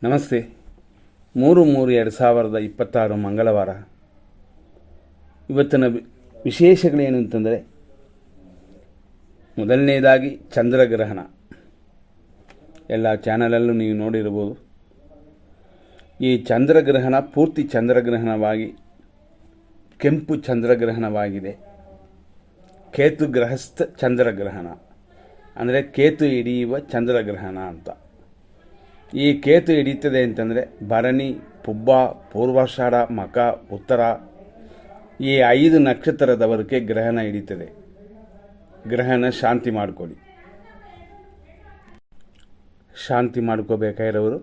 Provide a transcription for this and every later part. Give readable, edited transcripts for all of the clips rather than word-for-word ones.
ನಮಸ್ತೆ. 3/3/2026 ಮಂಗಳವಾರ. ಇವತ್ತಿನ ವಿಶೇಷಗಳೇನು ಅಂತಂದರೆ, ಮೊದಲನೇದಾಗಿ ಚಂದ್ರಗ್ರಹಣ. ಎಲ್ಲ ಚಾನಲಲ್ಲೂ ನೀವು ನೋಡಿರ್ಬೋದು. ಈ ಚಂದ್ರಗ್ರಹಣ ಪೂರ್ತಿ ಚಂದ್ರಗ್ರಹಣವಾಗಿ ಕೆಂಪು ಚಂದ್ರಗ್ರಹಣವಾಗಿದೆ. ಕೇತು ಗ್ರಹಸ್ಥ ಚಂದ್ರಗ್ರಹಣ ಅಂದರೆ ಕೇತು ಹಿಡಿಯುವ ಚಂದ್ರಗ್ರಹಣ ಅಂತ. ಈ ಕೇತು ಹಿಡಿಯುತ್ತದೆ ಅಂತಂದರೆ ಭರಣಿ, ಪುಬ್ಬ, ಪೂರ್ವಾಷಾಢ, ಮಕ, ಉತ್ತರ ಈ 5 ನಕ್ಷತ್ರದವರೆಗೆ ಗ್ರಹಣ ಹಿಡಿತದೆ. ಗ್ರಹಣ ಶಾಂತಿ ಮಾಡಿಕೊಳ್ಳಿ. ಶಾಂತಿ ಮಾಡ್ಕೋಬೇಕಾಗಿರೋರು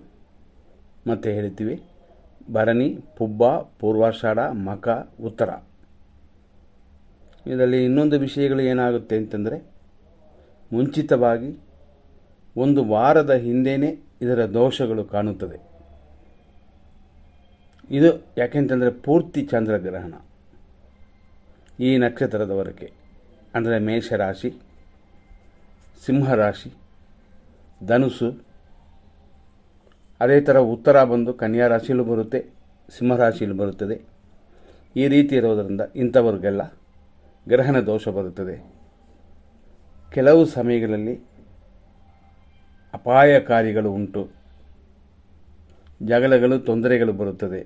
ಮತ್ತೆ ಹೇಳ್ತೀವಿ. ಭರಣಿ, ಪುಬ್ಬ, ಪೂರ್ವಾಷಾಢ, ಮಕ, ಉತ್ತರ. ಇದರಲ್ಲಿ ಇನ್ನೊಂದು ವಿಷಯಗಳು ಏನಾಗುತ್ತೆ ಅಂತಂದರೆ, ಮುಂಚಿತವಾಗಿ 1 ವಾರದ ಹಿಂದೆಯೇ ಇದರ ದೋಷಗಳು ಕಾಣುತ್ತದೆ. ಇದು ಯಾಕೆಂತಂದರೆ ಪೂರ್ತಿ ಚಂದ್ರಗ್ರಹಣ ಈ ನಕ್ಷತ್ರದವರೆಗೆ, ಅಂದರೆ ಮೇಷರಾಶಿ, ಸಿಂಹರಾಶಿ, ಧನುಸು, ಅದೇ ಥರ ಉತ್ತರ ಬಂದು ಕನ್ಯಾ ರಾಶಿಯಲ್ಲೂ ಬರುತ್ತೆ, ಸಿಂಹರಾಶಿಯಲ್ಲೂ ಬರುತ್ತದೆ. ಈ ರೀತಿ ಇರೋದರಿಂದ ಇಂಥವ್ರಿಗೆಲ್ಲ ಗ್ರಹಣ ದೋಷ ಬರುತ್ತದೆ. ಕೆಲವು ಸಮಯಗಳಲ್ಲಿ ಅಪಾಯಕಾರಿಗಳು ಉಂಟು, ಜಗಳಗಳು, ತೊಂದರೆಗಳು ಬರುತ್ತದೆ.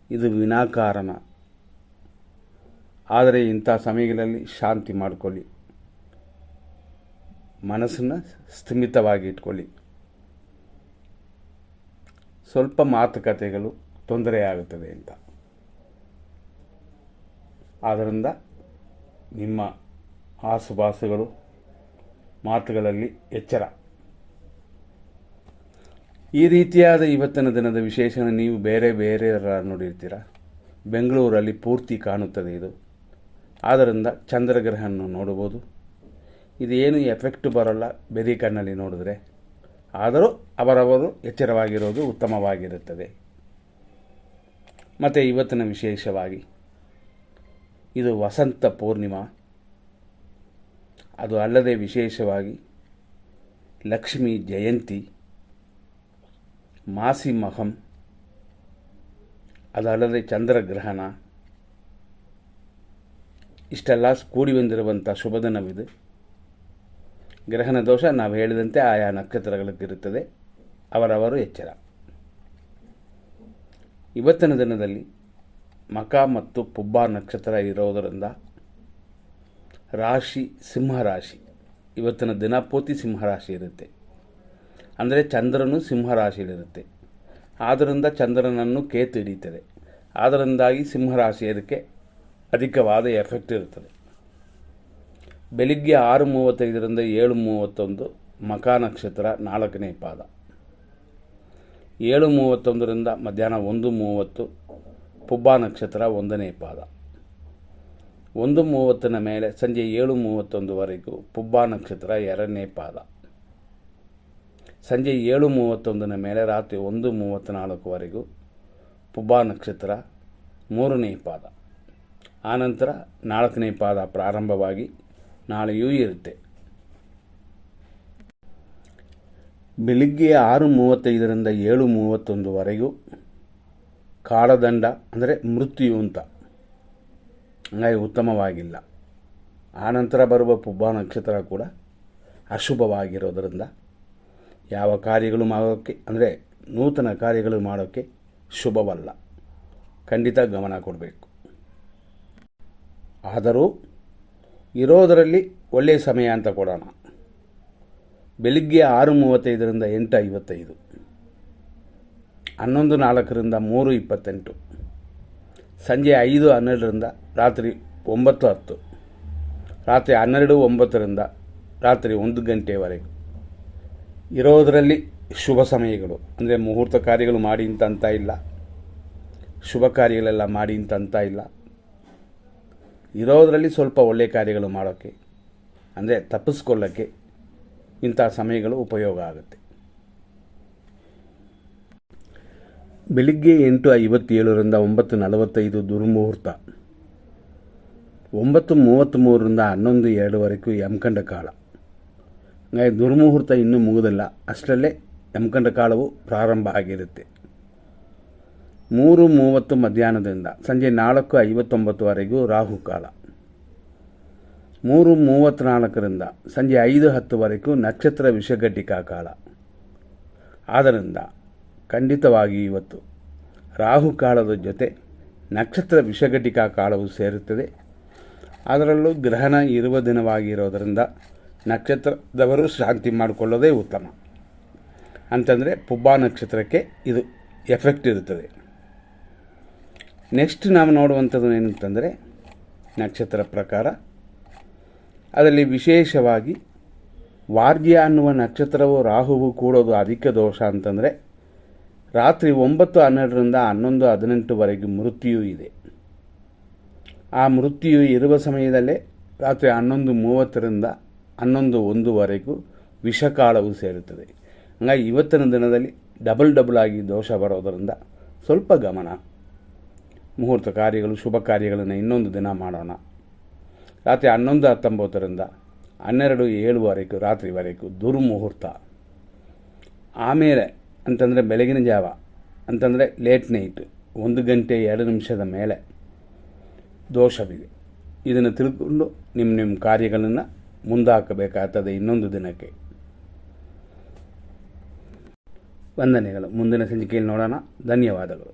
ಇದು ವಿನಾಕಾರಣ. ಆದರೆ ಇಂಥ ಸಮಯಗಳಲ್ಲಿ ಶಾಂತಿ ಮಾಡಿಕೊಳ್ಳಿ, ಮನಸ್ಸನ್ನು ಸ್ಥಿಮಿತವಾಗಿ ಇಟ್ಕೊಳ್ಳಿ. ಸ್ವಲ್ಪ ಮಾತುಕತೆಗಳು ತೊಂದರೆಯಾಗುತ್ತದೆ ಅಂತ. ಆದ್ದರಿಂದ ನಿಮ್ಮ ಆಸುಪಾಸುಗಳು ಮಾತುಗಳಲ್ಲಿ ಎಚ್ಚರ. ಈ ರೀತಿಯಾದ ಇವತ್ತಿನ ದಿನದ ವಿಶೇಷಣ ನೀವು ಬೇರೆ ನೋಡಿರ್ತೀರ. ಬೆಂಗಳೂರಲ್ಲಿ ಪೂರ್ತಿ ಕಾಣುತ್ತದೆ ಇದು. ಆದ್ದರಿಂದ ಚಂದ್ರಗ್ರಹಣ ನೋಡ್ಬೋದು. ಇದೇನು ಎಫೆಕ್ಟ್ ಬರೋಲ್ಲ ಬೆರಿ ಕಣ್ಣಲ್ಲಿ ನೋಡಿದ್ರೆ. ಆದರೂ ಅವರವರು ಎಚ್ಚರವಾಗಿರೋದು ಉತ್ತಮವಾಗಿರುತ್ತದೆ. ಮತ್ತು ಇವತ್ತಿನ ವಿಶೇಷವಾಗಿ ಇದು ವಸಂತ ಪೂರ್ಣಿಮಾ. ಅದು ಅಲ್ಲದೆ ವಿಶೇಷವಾಗಿ ಲಕ್ಷ್ಮೀ ಜಯಂತಿ, ಮಾಸಿ ಮಹಂ, ಅದಲ್ಲದೆ ಚಂದ್ರಗ್ರಹಣ, ಇಷ್ಟೆಲ್ಲ ಕೂಡಿ ಬಂದಿರುವಂಥ ಶುಭ ದಿನವಿದು. ಗ್ರಹಣ ದೋಷ ನಾವು ಹೇಳಿದಂತೆ ಆಯಾ ನಕ್ಷತ್ರಗಳಿಗಿರುತ್ತದೆ. ಅವರವರು ಎಚ್ಚರ. ಇವತ್ತಿನ ದಿನದಲ್ಲಿ ಮಕ ಮತ್ತು ಪುಬ್ಬ ನಕ್ಷತ್ರ ಇರೋದರಿಂದ ರಾಶಿ ಸಿಂಹರಾಶಿ. ಇವತ್ತಿನ ದಿನ ಪೂರ್ತಿ ಸಿಂಹರಾಶಿ ಇರುತ್ತೆ. ಅಂದರೆ ಚಂದ್ರನು ಸಿಂಹರಾಶಿಯಲ್ಲಿರುತ್ತೆ. ಆದ್ದರಿಂದ ಚಂದ್ರನನ್ನು ಕೇತು ಹಿಡಿಯುತ್ತದೆ. ಆದ್ದರಿಂದಾಗಿ ಸಿಂಹರಾಶಿಯದಕ್ಕೆ ಅಧಿಕವಾದ ಎಫೆಕ್ಟ್ ಇರುತ್ತದೆ. ಬೆಳಿಗ್ಗೆ 6:35ರಿಂದ 7:31 ಮಕ ನಕ್ಷತ್ರ 4ನೇ ಪಾದ. 7:31ರಿಂದ ಮಧ್ಯಾಹ್ನ 1:30 ಪುಬ್ಬ ನಕ್ಷತ್ರ 1ನೇ ಪಾದ. 1:30 ಮೇಲೆ ಸಂಜೆ 7:31ವರೆಗೂ ಪುಬ್ಬ ನಕ್ಷತ್ರ 2ನೇ ಪಾದ. ಸಂಜೆ 7:31 ಮೇಲೆ ರಾತ್ರಿ 1:34ವರೆಗೂ ಪುಬ್ಬ ನಕ್ಷತ್ರ 3ನೇ ಪಾದ. ಆನಂತರ 4ನೇ ಪಾದ ಪ್ರಾರಂಭವಾಗಿ ನಾಳೆಯೂ ಇರುತ್ತೆ. ಬೆಳಿಗ್ಗೆ 6:35ರಿಂದ 7:31ವರೆಗೂ ಕಾಳದಂಡ ಅಂದರೆ ಮೃತ್ಯು ಅಂತ, ಹಂಗಾಗಿ ಉತ್ತಮವಾಗಿಲ್ಲ. ಆನಂತರ ಬರುವ ಪುಬ್ಬ ನಕ್ಷತ್ರ ಕೂಡ ಅಶುಭವಾಗಿರೋದರಿಂದ ಯಾವ ಕಾರ್ಯಗಳು ಮಾಡೋಕ್ಕೆ, ಅಂದರೆ ನೂತನ ಕಾರ್ಯಗಳು ಮಾಡೋಕ್ಕೆ ಶುಭವಲ್ಲ. ಖಂಡಿತ ಗಮನ ಕೊಡಬೇಕು. ಆದರೂ ಇರೋದರಲ್ಲಿ ಒಳ್ಳೆಯ ಸಮಯ ಅಂತ ಕೊಡೋಣ. ಬೆಳಿಗ್ಗೆ 6:35ರಿಂದ 8:55, 11:04ರಿಂದ 3:28, ಸಂಜೆ 5:12ರಿಂದ ರಾತ್ರಿ 9:10, ರಾತ್ರಿ 12:09ರಿಂದ ರಾತ್ರಿ 1 ಗಂಟೆವರೆಗೂ ಇರೋದರಲ್ಲಿ ಶುಭ ಸಮಯಗಳು. ಅಂದರೆ ಮುಹೂರ್ತ ಕಾರ್ಯಗಳು ಮಾಡಿ ಅಂತ ಇಲ್ಲ, ಶುಭ ಕಾರ್ಯಗಳೆಲ್ಲ ಮಾಡಿ ಅಂತ ಇಲ್ಲ. ಇರೋದರಲ್ಲಿ ಸ್ವಲ್ಪ ಒಳ್ಳೆಯ ಕಾರ್ಯಗಳು ಮಾಡೋಕ್ಕೆ, ಅಂದರೆ ತಪ್ಪಿಸ್ಕೊಳ್ಳೋಕ್ಕೆ ಇಂಥ ಸಮಯಗಳು ಉಪಯೋಗ ಆಗುತ್ತೆ. ಬೆಳಿಗ್ಗೆ 8:57ರಿಂದ 9:45 ದುರ್ಮುಹೂರ್ತ. 9:33ರಿಂದ 11:02ವರೆಗೂ ಯಮಕಂಡ ಕಾಲ. ದುರ್ಮುಹೂರ್ತ ಇನ್ನೂ ಮುಗಿದಿಲ್ಲ, ಅಷ್ಟರಲ್ಲೇ ಯಮಗಂಡ ಕಾಲವು ಪ್ರಾರಂಭ ಆಗಿರುತ್ತೆ. 3:30 ಮಧ್ಯಾಹ್ನದಿಂದ ಸಂಜೆ 4:59ವರೆಗೂ ರಾಹುಕಾಲ. 3:34ರಿಂದ ಸಂಜೆ 5:10ವರೆಗೂ ನಕ್ಷತ್ರ ವಿಷಘಟಿಕಾ ಕಾಲ. ಆದ್ದರಿಂದ ಖಂಡಿತವಾಗಿ ಇವತ್ತು ರಾಹುಕಾಲದ ಜೊತೆ ನಕ್ಷತ್ರ ವಿಷಘಟಿಕಾ ಕಾಲವು ಸೇರುತ್ತದೆ. ಅದರಲ್ಲೂ ಗ್ರಹಣ ಇರುವ ದಿನವಾಗಿರೋದರಿಂದ ನಕ್ಷತ್ರದವರು ಶಾಂತಿ ಮಾಡಿಕೊಳ್ಳೋದೇ ಉತ್ತಮ. ಅಂತಂದರೆ ಪುಬ್ಬ ನಕ್ಷತ್ರಕ್ಕೆ ಇದು ಎಫೆಕ್ಟ್ ಇರುತ್ತದೆ. ನೆಕ್ಸ್ಟ್ ನಾವು ನೋಡುವಂಥದ್ದು ಏನಂತಂದರೆ ನಕ್ಷತ್ರ ಪ್ರಕಾರ ಅದರಲ್ಲಿ ವಿಶೇಷವಾಗಿ ವಾರ್ಗ್ಯ ಅನ್ನುವ ನಕ್ಷತ್ರವು ರಾಹುವು ಕೂಡೋದು ಅಧಿಕ ದೋಷ ಅಂತಂದರೆ ರಾತ್ರಿ 9:12ರಿಂದ 11:18ವರೆಗೂ ಮೃತ್ಯು ಇದೆ. ಆ ಮೃತ್ಯು ಇರುವ ಸಮಯದಲ್ಲೇ ರಾತ್ರಿ 11:30ರಿಂದ 11:01ವರೆಗೂ ವಿಷಕಾಲವು ಸೇರುತ್ತದೆ. ಹಾಗಾಗಿ ಇವತ್ತಿನ ದಿನದಲ್ಲಿ ಡಬಲ್ ಆಗಿ ದೋಷ ಬರೋದರಿಂದ ಸ್ವಲ್ಪ ಗಮನ. ಮುಹೂರ್ತ ಕಾರ್ಯಗಳು ಶುಭ ಕಾರ್ಯಗಳನ್ನು ಇನ್ನೊಂದು ದಿನ ಮಾಡೋಣ. ರಾತ್ರಿ 11:19ರಿಂದ 12:07ವರೆಗೂ ರಾತ್ರಿವರೆಗೂ ದುರ್ಮುಹೂರ್ತ. ಆಮೇಲೆ ಅಂತಂದರೆ ಬೆಳಗಿನ ಜಾವ ಅಂತಂದರೆ ಲೇಟ್ ನೈಟ್ 1 ಗಂಟೆ 2 ನಿಮಿಷದ ಮೇಲೆ ದೋಷವಿದೆ. ಇದನ್ನು ತಿಳ್ಕೊಂಡು ನಿಮ್ಮ ಕಾರ್ಯಗಳನ್ನು ಮುಂದಾಕಬೇಕಾಗ್ತದೆ ಇನ್ನೊಂದು ದಿನಕ್ಕೆ. ವಂದನೆಗಳು. ಮುಂದಿನ ಸಂಚಿಕೆಯಲ್ಲಿ ನೋಡೋಣ. ಧನ್ಯವಾದಗಳು.